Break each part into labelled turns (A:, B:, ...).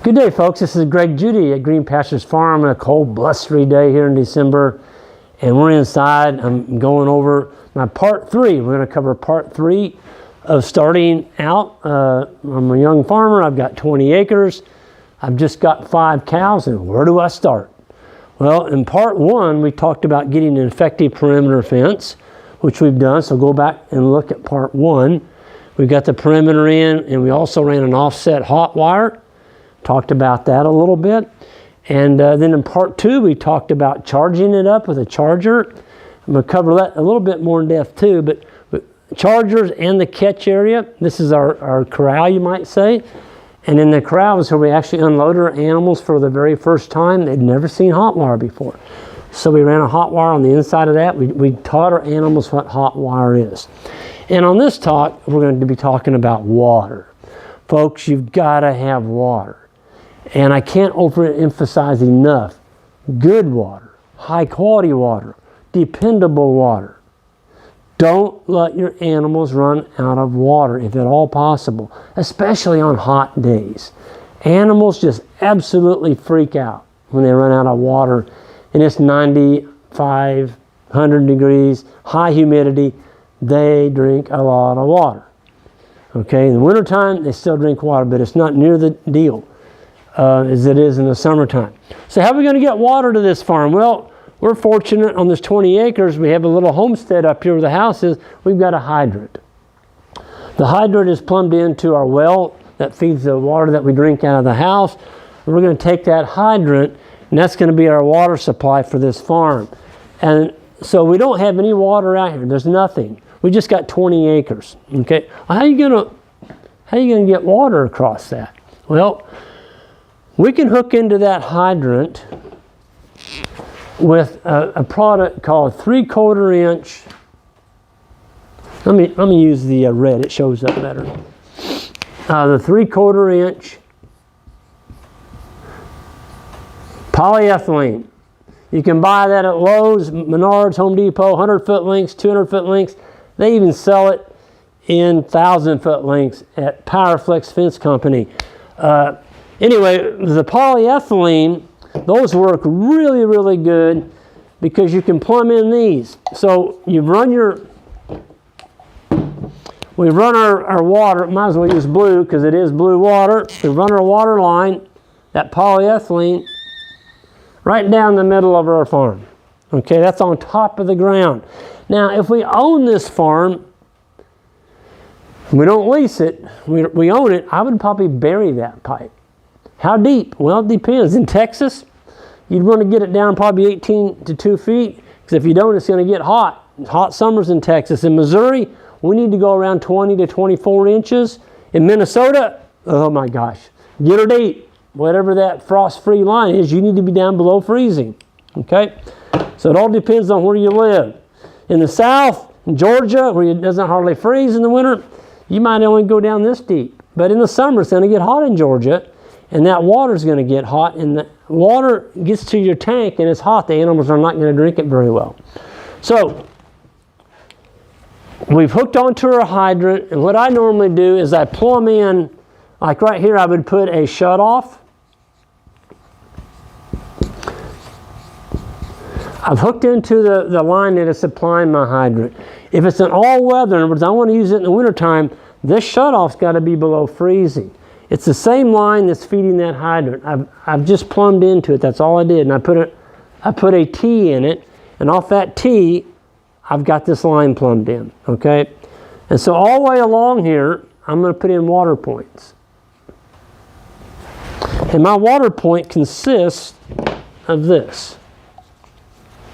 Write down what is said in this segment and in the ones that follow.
A: Good day, folks. This is Greg Judy at Green Pastures Farm on a cold, blustery day here in December. And we're inside. I'm going over my part 3. We're going to cover part 3 of starting out. I'm a young farmer. I've got 20 acres. I've just got 5 cows. And where do I start? Well, in part 1, we talked about getting an effective perimeter fence, which we've done. So go back and look at part 1. We got the perimeter in, and we also ran an offset hot wire. Talked about that a little bit. And then in part 2, we talked about charging it up with a charger. I'm going to cover that a little bit more in depth too, but chargers and the catch area. This is our corral, you might say. And in the corral is where we actually unload our animals for the very first time. They'd never seen hot wire before. So we ran a hot wire on the inside of that. We taught our animals what hot wire is. And on this talk, we're going to be talking about water. Folks, you've got to have water. And I can't overemphasize enough, good water, high quality water, dependable water. Don't let your animals run out of water if at all possible, especially on hot days. Animals just absolutely freak out when they run out of water and it's 95, 100 degrees, high humidity. They drink a lot of water. Okay, in the wintertime, they still drink water, but it's not near the deal as it is in the summertime. So how are we going to get water to this farm? Well, we're fortunate on this 20 acres. We have a little homestead up here where the house is. We've got a hydrant. The hydrant is plumbed into our well that feeds the water that we drink out of the house. We're going to take that hydrant, and that's going to be our water supply for this farm. And so we don't have any water out here. There's nothing. We just got 20 acres. Okay, how are you going to get water across that? Well, we can hook into that hydrant with a product called 3/4 inch. Let me use the red. It shows up better. The 3/4 inch polyethylene. You can buy that at Lowe's, Menards, Home Depot, 100-foot lengths, 200-foot lengths. They even sell it in 1,000-foot lengths at Powerflex Fence Company. Anyway, the polyethylene, those work really, really good because you can plumb in these. So we run our water, might as well use blue because it is blue water. We run our water line, that polyethylene, right down the middle of our farm. Okay, that's on top of the ground. Now, if we own this farm, we don't lease it, we own it, I would probably bury that pipe. How deep? Well, it depends. In Texas, you'd want to get it down probably 18 to 2 feet, because if you don't, it's going to get hot. Hot summers in Texas. In Missouri, we need to go around 20 to 24 inches. In Minnesota, oh my gosh, get her deep. Whatever that frost-free line is, you need to be down below freezing. Okay? So it all depends on where you live. In the South, in Georgia, where it doesn't hardly freeze in the winter, you might only go down this deep. But in the summer, it's going to get hot in Georgia. And that water is going to get hot, and the water gets to your tank and it's hot. The animals are not going to drink it very well. So we've hooked onto our hydrant, and what I normally do is I plumb in, like right here, I would put a shutoff. I've hooked into the line that is supplying my hydrant. If it's an all-weather, in other words, I want to use it in the wintertime, this shutoff's got to be below freezing. It's the same line that's feeding that hydrant. I've just plumbed into it. That's all I did. And I put a T in it. And off that T, I've got this line plumbed in. Okay? And so all the way along here, I'm going to put in water points. And my water point consists of this.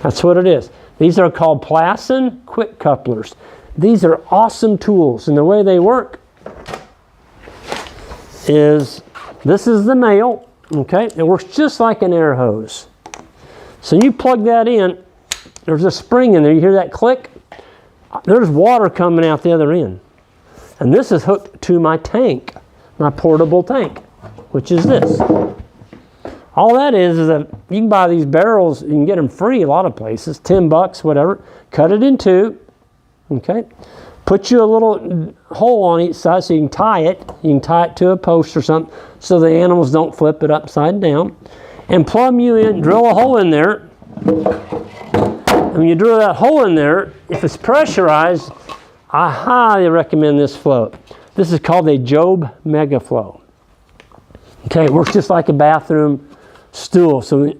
A: That's what it is. These are called Plasson quick couplers. These are awesome tools. And the way they work is, this is the male, okay? It works just like an air hose. So you plug that in, there's a spring in there, you hear that click? There's water coming out the other end. And this is hooked to my tank, my portable tank, which is this. All that is that you can buy these barrels, you can get them free a lot of places, $10, whatever. Cut it in two, okay? Put you a little hole on each side so you can tie it. You can tie it to a post or something so the animals don't flip it upside down. And plumb you in, drill a hole in there. And when you drill that hole in there, if it's pressurized, I highly recommend this float. This is called a Job Mega Flow. Okay, it works just like a bathroom stool. So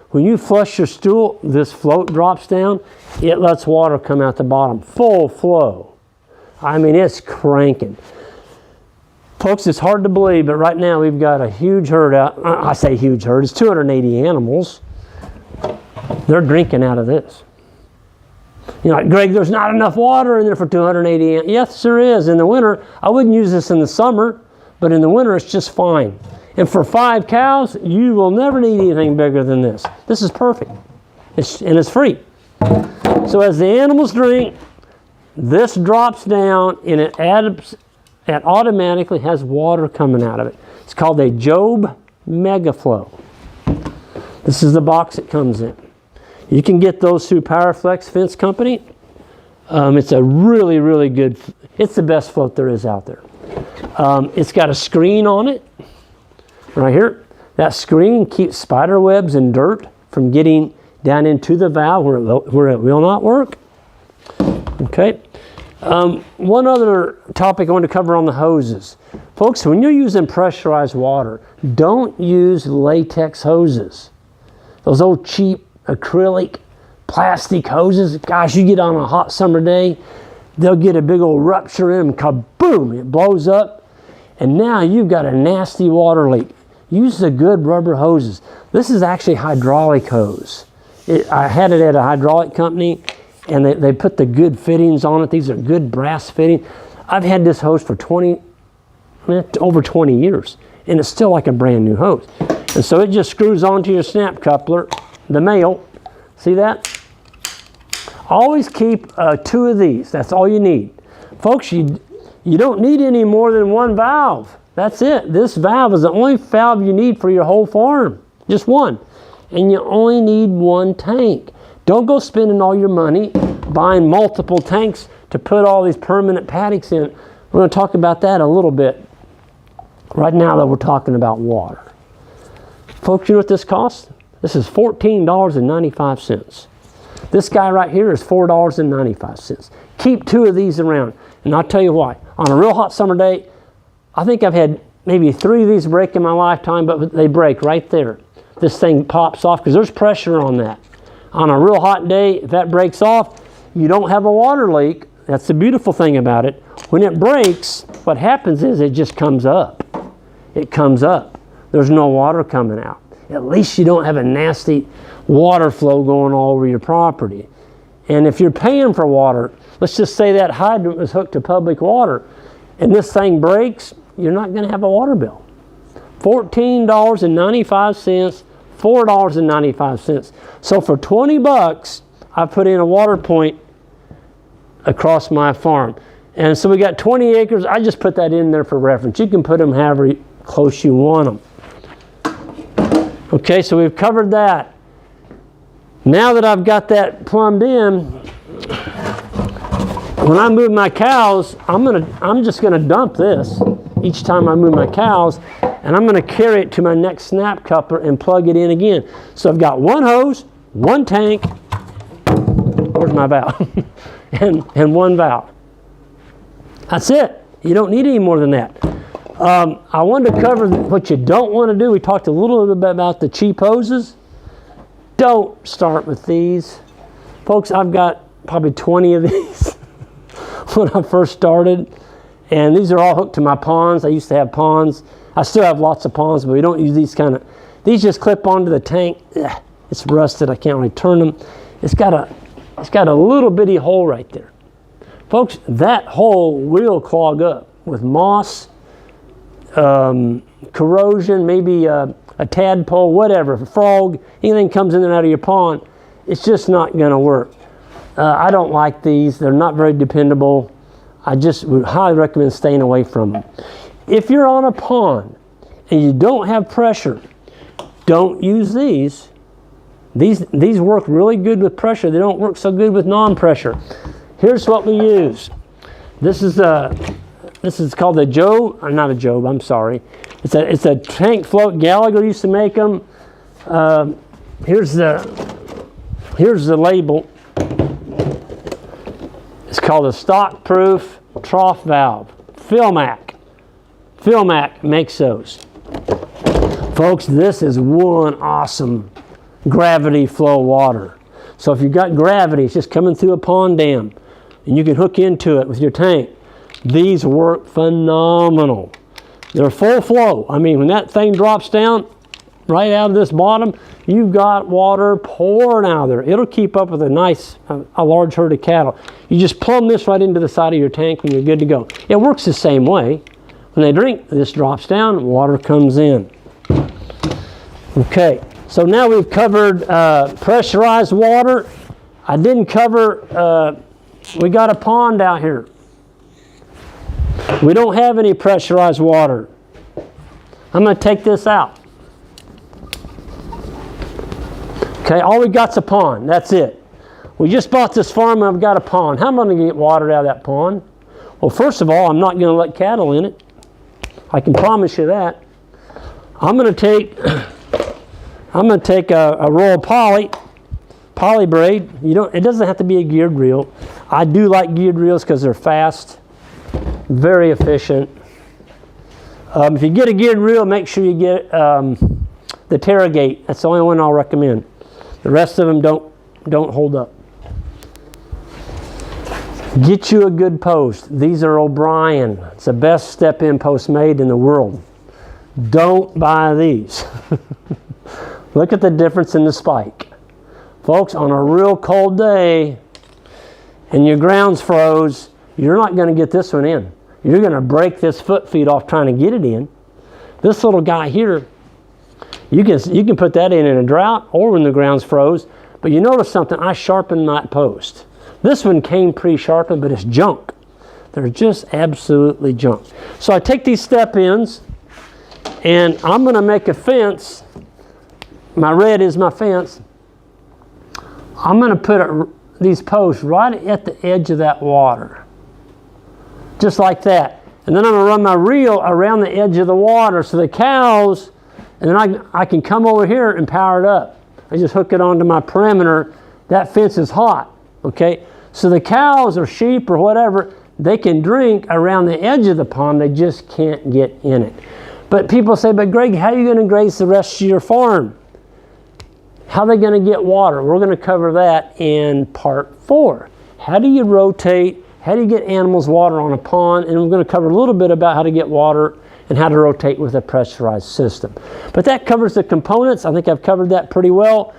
A: when you flush your stool, this float drops down. It lets water come out the bottom, full flow. I mean, it's cranking. Folks, it's hard to believe, but right now we've got a huge herd out. I say huge herd, it's 280 animals. They're drinking out of this. You know, Greg, there's not enough water in there for 280 animals. Yes, there is. In the winter, I wouldn't use this in the summer, but in the winter it's just fine. And for 5 cows, you will never need anything bigger than this. This is perfect. And it's free. So as the animals drink, this drops down and it automatically has water coming out of it. It's called a Job Mega Flow. This is the box it comes in. You can get those through PowerFlex Fence Company. It's a really, really good, it's the best float there is out there. It's got a screen on it, right here. That screen keeps spider webs and dirt from getting down into the valve where it will not work. Okay. One other topic I want to cover on the hoses. Folks, when you're using pressurized water, don't use latex hoses. Those old cheap acrylic plastic hoses, gosh, you get on a hot summer day, they'll get a big old rupture in them, kaboom, it blows up, and now you've got a nasty water leak. Use the good rubber hoses. This is actually hydraulic hose. I had it at a hydraulic company, and they put the good fittings on it. These are good brass fittings. I've had this hose for over 20 years, and it's still like a brand new hose. And so it just screws onto your snap coupler, the male. See that? Always keep 2 of these. That's all you need. Folks, you don't need any more than 1 valve. That's it. This valve is the only valve you need for your whole farm. Just 1. And you only need 1 tank. Don't go spending all your money buying multiple tanks to put all these permanent paddocks in. We're going to talk about that a little bit. Right now that we're talking about water. Folks, you know what this costs? This is $14.95. This guy right here is $4.95. Keep 2 of these around. And I'll tell you why. On a real hot summer day, I think I've had maybe 3 of these break in my lifetime, but they break right there. This thing pops off because there's pressure on that. On a real hot day, if that breaks off, you don't have a water leak. That's the beautiful thing about it. When it breaks, what happens is it just comes up. It comes up. There's no water coming out. At least you don't have a nasty water flow going all over your property. And if you're paying for water, let's just say that hydrant was hooked to public water, and this thing breaks, you're not going to have a water bill. $14.95, $4.95. So for 20 bucks, I put in a water point across my farm. And so we got 20 acres. I just put that in there for reference. You can put them however close you want them. Okay, so we've covered that. Now that I've got that plumbed in, when I move my cows, I'm just gonna dump this each time I move my cows, and I'm gonna carry it to my next snap coupler and plug it in again. So I've got 1 hose, 1 tank, where's my valve? and 1 valve. That's it. You don't need any more than that. I wanted to cover what you don't want to do. We talked a little bit about the cheap hoses. Don't start with these. Folks, I've got probably 20 of these when I first started. And these are all hooked to my ponds. I used to have ponds. I still have lots of ponds, but we don't use these kind of, these just clip onto the tank. Ugh, it's rusted. I can't really turn them. It's got a little bitty hole right there. Folks, that hole will clog up with moss, corrosion, maybe a tadpole, whatever, a frog, anything comes in and out of your pond, it's just not going to work. I don't like these. They're not very dependable. I just would highly recommend staying away from them. If you're on a pond and you don't have pressure, don't use these. These work really good with pressure. They don't work so good with non-pressure. Here's what we use. This is called the Job, or not a Job, I'm sorry. It's a tank float. Gallagher used to make them. Here's the label. It's called a stock proof trough valve. Philmac makes those. Folks, this is one awesome gravity flow water. So if you've got gravity, it's just coming through a pond dam, and you can hook into it with your tank. These work phenomenal. They're full flow. I mean, when that thing drops down right out of this bottom, you've got water pouring out of there. It'll keep up with a large herd of cattle. You just plumb this right into the side of your tank and you're good to go. It works the same way. When they drink, this drops down, water comes in. Okay, so now we've covered pressurized water. I didn't cover, we got a pond out here. We don't have any pressurized water. I'm going to take this out. Okay, all we got's a pond. That's it. We just bought this farm and I've got a pond. How am I going to get water out of that pond? Well, first of all, I'm not going to let cattle in it. I can promise you that. I'm going to take a roll of poly braid. It doesn't have to be a geared reel. I do like geared reels because they're fast, very efficient. If you get a geared reel, make sure you get the Terragate. That's the only one I'll recommend. The rest of them don't hold up. Get you a good post. These are O'Brien. It's the best step-in post made in the world. Don't buy these. Look at the difference in the spike. Folks, on a real cold day and your ground's froze, you're not going to get this one in. You're going to break this foot feed off trying to get it in. This little guy here, you can put that in a drought or when the ground's froze. But you notice something, I sharpened that post. This one came pre-sharpened, but it's junk. They're just absolutely junk. So I take these step-ins, and I'm going to make a fence. My red is my fence. I'm going to put these posts right at the edge of that water. Just like that. And then I'm going to run my reel around the edge of the water so the cows, and then I can come over here and power it up. I just hook it onto my perimeter. That fence is hot, okay? So the cows or sheep or whatever, they can drink around the edge of the pond. They just can't get in it. But people say, but Greg, how are you going to graze the rest of your farm? How are they going to get water? We're going to cover that in part 4. How do you rotate? How do you get animals water on a pond? And we're going to cover a little bit about how to get water and how to rotate with a pressurized system. But that covers the components. I think I've covered that pretty well.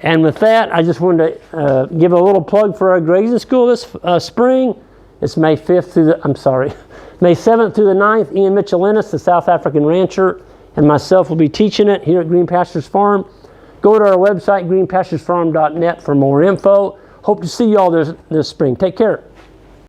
A: And with that, I just wanted to give a little plug for our grazing school this spring. It's May 7th through the 9th. Ian Michelinis, the South African rancher, and myself will be teaching it here at Green Pastures Farm. Go to our website, greenpasturesfarm.net, for more info. Hope to see you all this spring. Take care.